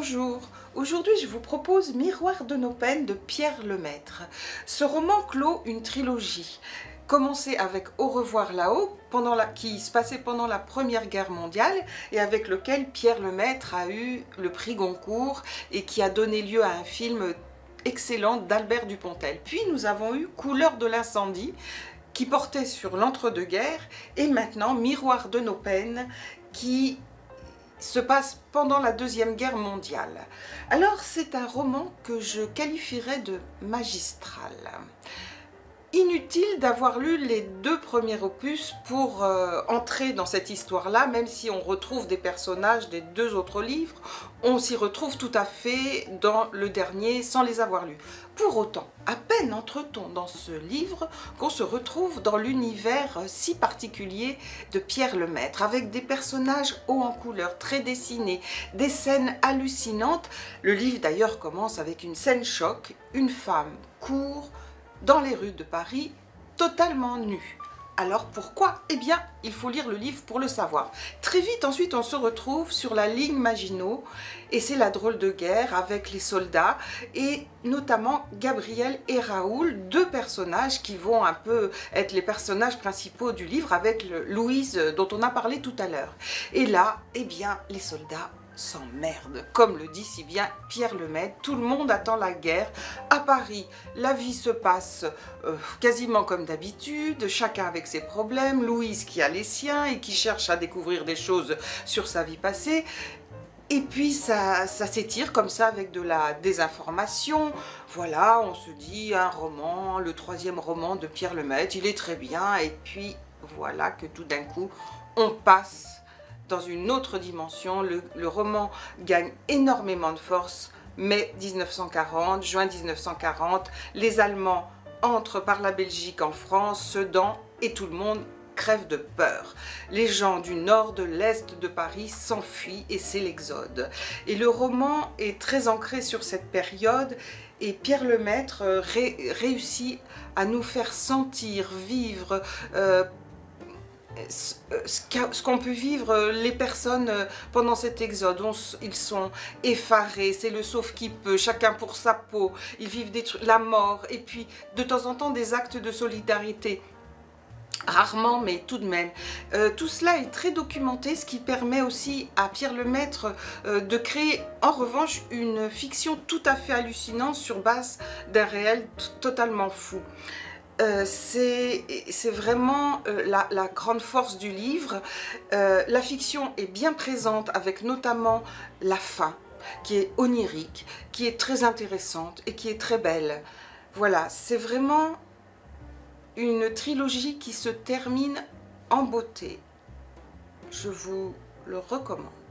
Bonjour, aujourd'hui je vous propose Miroir de nos peines de Pierre Lemaitre. Ce roman clôt une trilogie, commencé avec Au revoir là-haut, qui se passait pendant la Première Guerre mondiale et avec lequel Pierre Lemaitre a eu le prix Goncourt et qui a donné lieu à un film excellent d'Albert Dupontel. Puis nous avons eu Couleur de l'incendie qui portait sur l'entre-deux-guerres et maintenant Miroir de nos peines qui se passe pendant la Deuxième Guerre mondiale. Alors c'est un roman que je qualifierais de magistral. Inutile d'avoir lu les deux premiers opus pour entrer dans cette histoire-là, même si on retrouve des personnages des deux autres livres, on s'y retrouve tout à fait dans le dernier sans les avoir lus. Pour autant, à peine entre-t-on dans ce livre qu'on se retrouve dans l'univers si particulier de Pierre Lemaitre, avec des personnages hauts en couleur, très dessinés, des scènes hallucinantes. Le livre d'ailleurs commence avec une scène choc, une femme court dans les rues de Paris, totalement nue. Alors pourquoi? Eh bien, il faut lire le livre pour le savoir. Très vite ensuite, on se retrouve sur la ligne Maginot, et c'est la drôle de guerre avec les soldats, et notamment Gabriel et Raoul, deux personnages qui vont un peu être les personnages principaux du livre, avec Louise dont on a parlé tout à l'heure. Et là, eh bien, les soldats s'emmerde, comme le dit si bien Pierre Lemaitre. Tout le monde attend la guerre. À Paris, la vie se passe quasiment comme d'habitude, chacun avec ses problèmes, Louise qui a les siens et qui cherche à découvrir des choses sur sa vie passée. Et puis ça s'étire comme ça avec de la désinformation. Voilà, on se dit un roman, le troisième roman de Pierre Lemaitre, il est très bien. Et puis voilà que tout d'un coup, on passe dans une autre dimension. Le roman gagne énormément de force. Mai 1940, juin 1940, les Allemands entrent par la Belgique en France, Sedan, et tout le monde crève de peur. Les gens du nord, de l'est de Paris s'enfuient et c'est l'exode. Et le roman est très ancré sur cette période et Pierre Lemaitre réussit à nous faire sentir, vivre, ce qu'ont pu vivre les personnes pendant cet exode. Ils sont effarés, c'est le sauve qui peut, chacun pour sa peau, ils vivent la mort et puis de temps en temps des actes de solidarité. Rarement, mais tout de même. Tout cela est très documenté, ce qui permet aussi à Pierre Lemaitre de créer en revanche une fiction tout à fait hallucinante sur base d'un réel totalement fou. C'est vraiment la grande force du livre. La fiction est bien présente avec notamment la fin qui est onirique, qui est très intéressante et qui est très belle. Voilà, c'est vraiment une trilogie qui se termine en beauté. Je vous le recommande.